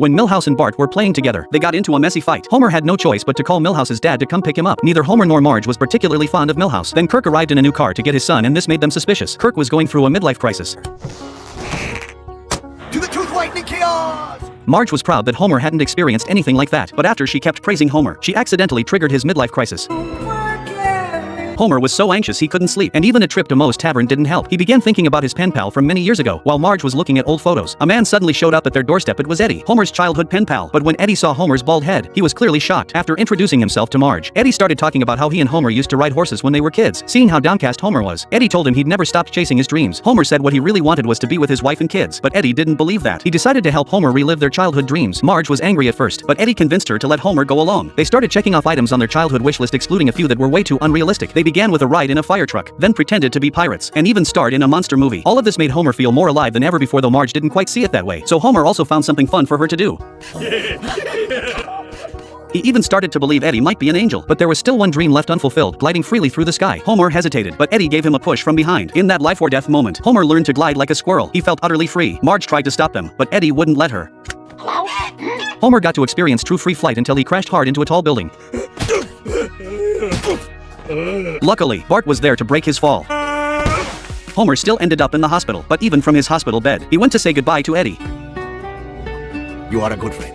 When Milhouse and Bart were playing together, they got into a messy fight. Homer had no choice but to call Milhouse's dad to come pick him up. Neither Homer nor Marge was particularly fond of Milhouse. Then Kirk arrived in a new car to get his son, and this made them suspicious. Kirk was going through a midlife crisis. To the tooth whitening chaos! Marge was proud that Homer hadn't experienced anything like that, but after she kept praising Homer, she accidentally triggered his midlife crisis. Homer was so anxious he couldn't sleep, and even a trip to Moe's Tavern didn't help. He began thinking about his pen pal from many years ago. While Marge was looking at old photos, a man suddenly showed up at their doorstep. It was Eddie, Homer's childhood pen pal. But when Eddie saw Homer's bald head, he was clearly shocked. After introducing himself to Marge, Eddie started talking about how he and Homer used to ride horses when they were kids. Seeing how downcast Homer was, Eddie told him he'd never stopped chasing his dreams. Homer said what he really wanted was to be with his wife and kids, but Eddie didn't believe that. He decided to help Homer relive their childhood dreams. Marge was angry at first, but Eddie convinced her to let Homer go alone. They started checking off items on their childhood wish list, excluding a few that were way too unrealistic. They began with a ride in a fire truck, then pretended to be pirates, and even starred in a monster movie. All of this made Homer feel more alive than ever before, though Marge didn't quite see it that way. So Homer also found something fun for her to do. He even started to believe Eddie might be an angel, but there was still one dream left unfulfilled: gliding freely through the sky. Homer hesitated, but Eddie gave him a push from behind. In that life or death moment, Homer learned to glide like a squirrel. He felt utterly free. Marge tried to stop them, but Eddie wouldn't let her. Homer got to experience true free flight until he crashed hard into a tall building. Luckily, Bart was there to break his fall. Homer still ended up in the hospital, but even from his hospital bed, he went to say goodbye to Eddie. You are a good friend.